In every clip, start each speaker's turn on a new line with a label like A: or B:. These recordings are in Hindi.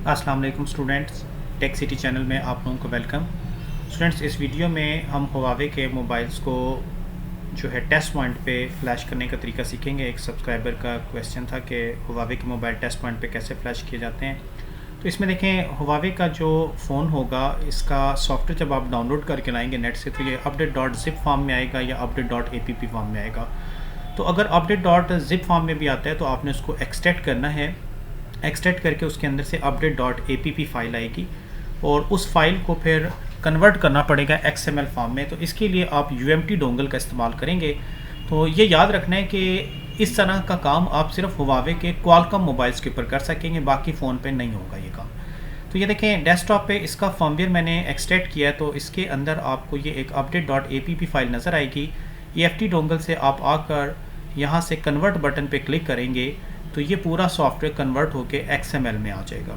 A: अस्सलाम वालेकुम स्टूडेंट्स, टेक सिटी चैनल में आप लोगों को वेलकम। स्टूडेंट्स, इस वीडियो में हम हुआवे के मोबाइल्स को जो है टेस्ट पॉइंट पे फ्लैश करने का तरीका सीखेंगे। एक सब्सक्राइबर का क्वेश्चन था कि हुआवे के मोबाइल टेस्ट पॉइंट पे कैसे फ़्लैश किए जाते हैं। तो इसमें देखें, हुआवे का जो फ़ोन होगा, इसका सॉफ्टवेयर जब आप डाउनलोड करके लाएंगे नेट से, तो ये update.zip फॉर्म में आएगा या update.app फॉर्म में आएगा। तो अगर update.zip फॉर्म में भी आता है तो आपने उसको एक्सट्रैक्ट करना है। एक्सट्रैक्ट करके उसके अंदर से update.app फाइल आएगी और उस फाइल को फिर कन्वर्ट करना पड़ेगा XML फॉर्म में। तो इसके लिए आप UMT डोंगल का इस्तेमाल करेंगे। तो ये याद रखना है कि इस तरह का काम आप सिर्फ हुआवे के क्वालकॉम मोबाइल्स के ऊपर कर सकेंगे, बाकी फ़ोन पे नहीं होगा ये काम। तो ये देखें, डेस्कटॉप पे इसका फर्मवेयर मैंने एक्सट्रैक्ट किया है, तो इसके अंदर आपको ये एक update.app फाइल नज़र आएगी। EFT डोंगल से आप आकर यहाँ से कन्वर्ट बटन पे क्लिक करेंगे तो ये पूरा सॉफ्टवेयर कन्वर्ट होके XML में आ जाएगा।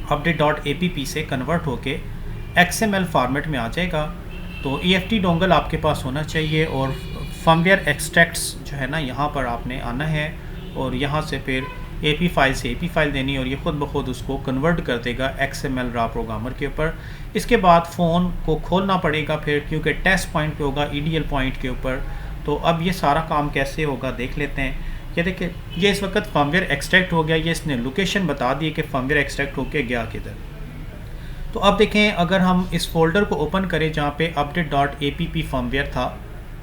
A: update.app से कन्वर्ट होके XML फॉर्मेट में आ जाएगा। तो EFT डोंगल आपके पास होना चाहिए और फर्मवेयर एक्सट्रैक्ट्स जो है ना, यहाँ पर आपने आना है और यहाँ से फिर AP फाइल से AP फाइल देनी और ये ख़ुद ब खुद उसको कन्वर्ट कर देगा XML रॉ प्रोग्रामर के ऊपर। इसके बाद फ़ोन को खोलना पड़ेगा फिर, क्योंकि टेस्ट पॉइंट पे होगा EDL पॉइंट के ऊपर। तो अब ये सारा काम कैसे होगा देख लेते हैं। ये देखिए, ये इस वक्त फर्मवेयर एक्सट्रैक्ट हो गया। ये इसने लोकेशन बता दी कि फर्मवेयर एक्सट्रैक्ट होके गया किधर। तो अब देखें, अगर हम इस फोल्डर को ओपन करें जहाँ पे update.app फर्मवेयर था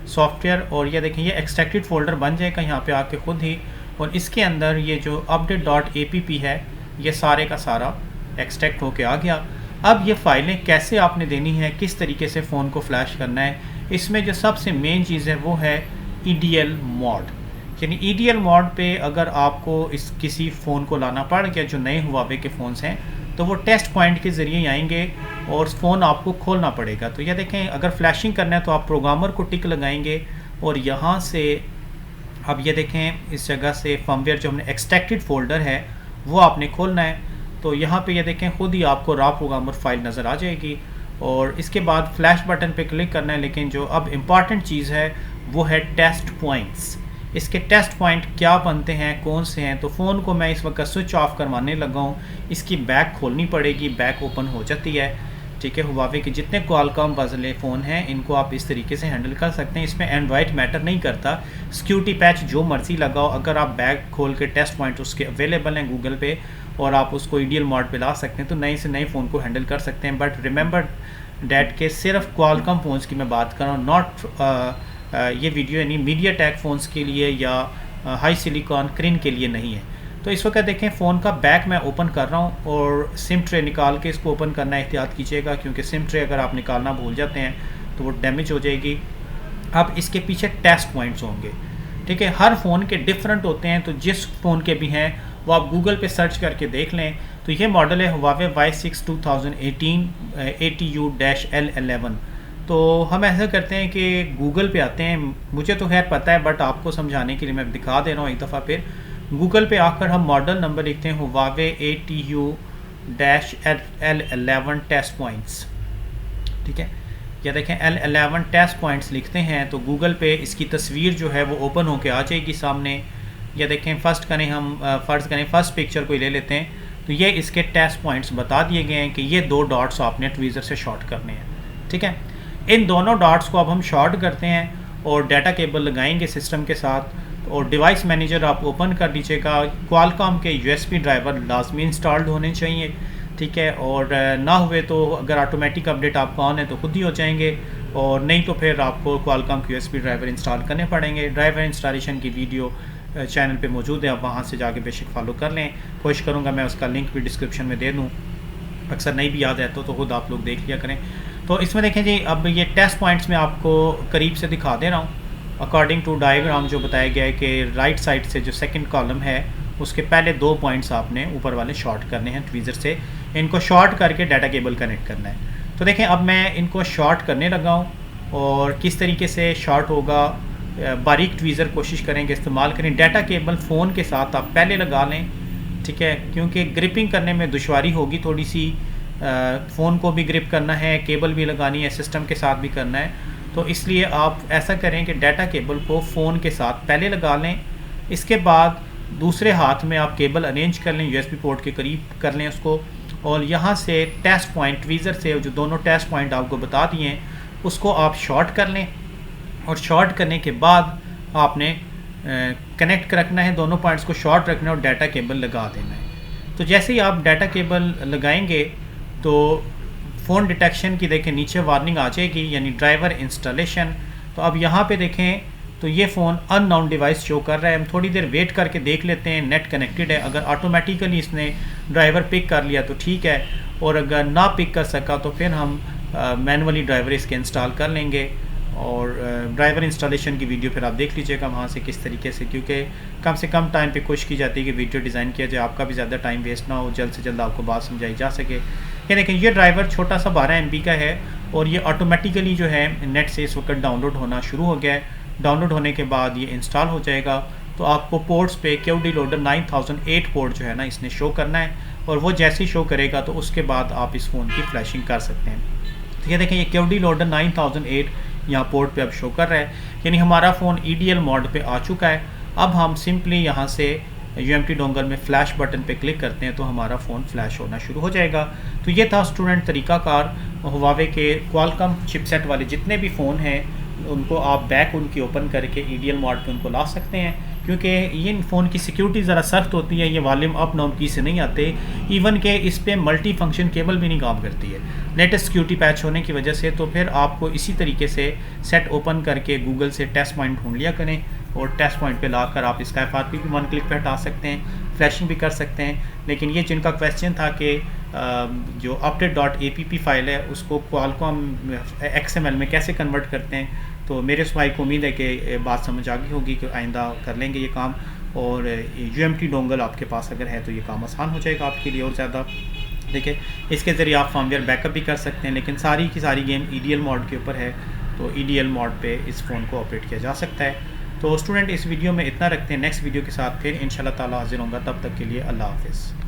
A: सॉफ्टवेयर, और ये देखें ये एक्सट्रैक्टेड फोल्डर बन जाएगा यहाँ पे आके खुद ही। और इसके अंदर ये जो update.app है ये सारे का सारा एक्सट्रैक्ट होके आ गया। अब ये फाइलें कैसे आपने देनी है, किस तरीके से फ़ोन को फ्लैश करना है, इसमें जो सबसे मेन चीज़ है वो है EDL मोड। यानी EDL मोड पे अगर आपको इस किसी फ़ोन को लाना पड़ गया जो नए हुआवे के फ़ोन्स हैं, तो वो टेस्ट पॉइंट के ज़रिए आएंगे और फ़ोन आपको खोलना पड़ेगा। तो ये देखें, अगर फ्लैशिंग करना है तो आप प्रोग्रामर को टिक लगाएंगे और यहाँ से अब ये देखें, इस जगह से फर्मवेयर जो हमने एक्सट्रैक्टेड फ़ोल्डर है वो आपने खोलना है। तो यहाँ पे ये देखें, खुद ही आपको रॉ प्रोग्रामर फाइल नज़र आ जाएगी और इसके बाद फ्लैश बटन पे क्लिक करना है। लेकिन जो अब इम्पॉर्टेंट चीज़ है वो है टेस्ट पॉइंट्स। इसके टेस्ट पॉइंट क्या बनते हैं, कौन से हैं। तो फ़ोन को मैं इस वक्त स्विच ऑफ करवाने लगा हूँ। इसकी बैक खोलनी पड़ेगी, बैक ओपन हो जाती है। ठीक है, हुआवे के जितने क्वालकॉम वाले फ़ोन हैं इनको आप इस तरीके से हैंडल कर सकते हैं। इसमें एंड्रॉयड मैटर नहीं करता, सिक्योरिटी पैच जो मर्ज़ी लगाओ। अगर आप बैक खोल के टेस्ट पॉइंट उसके अवेलेबल हैं गूगल पे और आप उसको EDL मोड पे ला सकते हैं, तो नए से नए फ़ोन को हैंडल कर सकते हैं। बट रिमेंबर डैट के सिर्फ क्वालकॉम फ़ोन्स की मैं बात कर रहा हूँ, नॉट ये वीडियो यानी MediaTek फ़ोन्स के लिए या हाई सिलिकॉन क्रिन के लिए नहीं है। तो इस वक्त देखें, फ़ोन का बैक मैं ओपन कर रहा हूँ और सिम ट्रे निकाल के इसको ओपन करना एहतियात कीजिएगा, क्योंकि सिम ट्रे अगर आप निकालना भूल जाते हैं तो वो डैमेज हो जाएगी। अब इसके पीछे टेस्ट पॉइंट्स होंगे। ठीक है, हर फ़ोन के डिफरेंट होते हैं, तो जिस फ़ोन के भी हैं वो आप गूगल पे सर्च करके देख लें। तो ये मॉडल है हुआवे Y6 2018 ATU-L11। तो हम ऐसा करते हैं कि गूगल पे आते हैं। मुझे तो खैर पता है, बट आपको समझाने के लिए मैं दिखा दे रहा हूँ एक दफ़ा। फिर गूगल पे आकर हम मॉडल नंबर लिखते हैं हुआवे ATU-L11 टेस्ट पॉइंट्स। ठीक है, या देखें L11 टेस्ट पॉइंट्स लिखते हैं तो गूगल पे इसकी तस्वीर जो है वो ओपन होके आ जाएगी सामने। या देखें, फ़र्ज़ करें फर्स्ट पिक्चर को ले लेते हैं, तो ये इसके टेस्ट पॉइंट्स बता दिए गए हैं कि ये 2 डॉट्स आपने ट्वीज़र से शॉर्ट करने हैं। ठीक है, इन दोनों डॉट्स को अब हम शॉर्ट करते हैं और डाटा केबल लगाएंगे सिस्टम के साथ। और डिवाइस मैनेजर आप ओपन कर दीजिएगा। क्वालकॉम के USB ड्राइवर लाजमी इंस्टॉल्ड होने चाहिए। ठीक है, और ना हुए तो अगर ऑटोमेटिक अपडेट आपका ऑन है तो खुद ही हो जाएंगे, और नहीं तो फिर आपको क्वालकॉम के USB ड्राइवर इंस्टॉल करने पड़ेंगे। ड्राइवर इंस्टॉलेशन की वीडियो चैनल पे मौजूद है, आप वहाँ से जाके बेशक फॉलो कर लें। कोशिश करूँगा मैं उसका लिंक भी डिस्क्रिप्शन में दे दूँ, अक्सर नहीं भी याद है तो खुद आप लोग देख लिया करें। तो इसमें देखें जी, अब ये टेस्ट पॉइंट्स में आपको करीब से दिखा दे रहा हूँ। अकॉर्डिंग टू डायग्राम जो बताया गया है कि राइट साइड से जो सेकंड कॉलम है उसके पहले 2 पॉइंट्स आपने ऊपर वाले शॉर्ट करने हैं ट्वीज़र से। इनको शॉर्ट करके डाटा केबल कनेक्ट करना है। तो देखें, अब मैं इनको शॉर्ट करने लगा हूँ और किस तरीके से शॉर्ट होगा, बारीक ट्वीज़र कोशिश करेंगे इस्तेमाल करें। डाटा केबल फ़ोन के साथ आप पहले लगा लें। ठीक है, क्योंकि ग्रिपिंग करने में दुश्वारी होगी थोड़ी सी। फ़ोन को भी ग्रिप करना है, केबल भी लगानी है, सिस्टम के साथ भी करना है। तो इसलिए आप ऐसा करें कि डाटा केबल को फ़ोन के साथ पहले लगा लें। इसके बाद दूसरे हाथ में आप केबल अरेंज कर लें, USB पोर्ट के करीब कर लें उसको, और यहाँ से टेस्ट पॉइंट ट्वीज़र से जो दोनों टेस्ट पॉइंट आपको बता दिए हैं उसको आप शॉर्ट कर लें, और शॉर्ट करने के बाद आपने कनेक्ट रखना है, दोनों पॉइंट्स को शॉर्ट रखना है और डाटा केबल लगा देना है। तो जैसे ही आप डाटा केबल लगाएंगे तो फ़ोन डिटेक्शन की देखें नीचे वार्निंग आ जाएगी, यानी ड्राइवर इंस्टॉलेशन। तो अब यहाँ पे देखें तो ये फ़ोन अननोन डिवाइस शो कर रहा है। हम थोड़ी देर वेट करके देख लेते हैं नेट कनेक्टेड है, अगर ऑटोमेटिकली इसने ड्राइवर पिक कर लिया तो ठीक है, और अगर ना पिक कर सका तो फिर हम मैनुअली ड्राइवर इसके इंस्टॉल कर लेंगे। और ड्राइवर इंस्टॉलेशन की वीडियो फिर आप देख लीजिएगा वहाँ से किस तरीके से, क्योंकि कम से कम टाइम पे कोशिश की जाती है कि वीडियो डिज़ाइन किया जाए, आपका भी ज़्यादा टाइम वेस्ट ना हो, जल्द से जल्द आपको बात समझाई जा सके। ये देखें ये ड्राइवर छोटा सा 12 MB का है और ये ऑटोमेटिकली जो है नेट से इस वक्त डाउनलोड होना शुरू हो गया है। डाउनलोड होने के बाद ये इंस्टॉल हो जाएगा तो आपको पोर्ट्स पे QD लोडर 9008 पोर्ट जो है ना इसने शो करना है, और वो जैसे ही शो करेगा तो उसके बाद आप इस फ़ोन की फ्लैशिंग कर सकते हैं। तो ये देखें ये QD लोडर 9008 यहाँ पोर्ट पे अब शो कर रहा है, यानी हमारा फ़ोन EDL मोड पे आ चुका है। अब हम सिंपली यहाँ से UMT डोंगल में फ्लैश बटन पे क्लिक करते हैं तो हमारा फ़ोन फ्लैश होना शुरू हो जाएगा। तो ये था स्टूडेंट तरीकाकार हुआवे के क्वालकॉम चिपसेट वाले जितने भी फ़ोन हैं उनको आप बैक उनकी ओपन करके EDL मोड पे उनको ला सकते हैं, क्योंकि ये फ़ोन की सिक्योरिटी ज़रा सख्त होती है, ये वॉल्यूम अप डाउन की से नहीं आते, इवन के इस पे मल्टी फंक्शन केबल भी नहीं काम करती है लेटेस्ट सिक्योरिटी पैच होने की वजह से। तो फिर आपको इसी तरीके से सेट ओपन करके गूगल से टेस्ट पॉइंट ढूंढ लिया करें, और टेस्ट पॉइंट पे लाकर आप इसका FRP भी 1 क्लिक पे हटा सकते हैं, फ्लैशिंग भी कर सकते हैं। लेकिन ये जिनका क्वेश्चन था कि जो update.app फाइल है उसको क्वालकॉम XML में कैसे कन्वर्ट करते हैं, तो मेरे भाई को उम्मीद है कि बात समझ आ गई होगी कि आइंदा कर लेंगे ये काम, और UMT डोंगल आपके पास अगर है तो ये काम आसान हो जाएगा आपके लिए और ज़्यादा। देखिए इसके ज़रिए आप फर्मवेयर बैकअप भी कर सकते हैं, लेकिन सारी की सारी गेम EDL मोड के ऊपर है, तो EDL मोड पे इस फ़ोन को ऑपरेट किया जा सकता है। तो स्टूडेंट इस वीडियो में इतना रखते हैं, नेक्स्ट वीडियो के साथ फिर इंशाल्लाह ताला हाजिर होंगे, तब तक के लिए अल्लाह हाफ़िज़।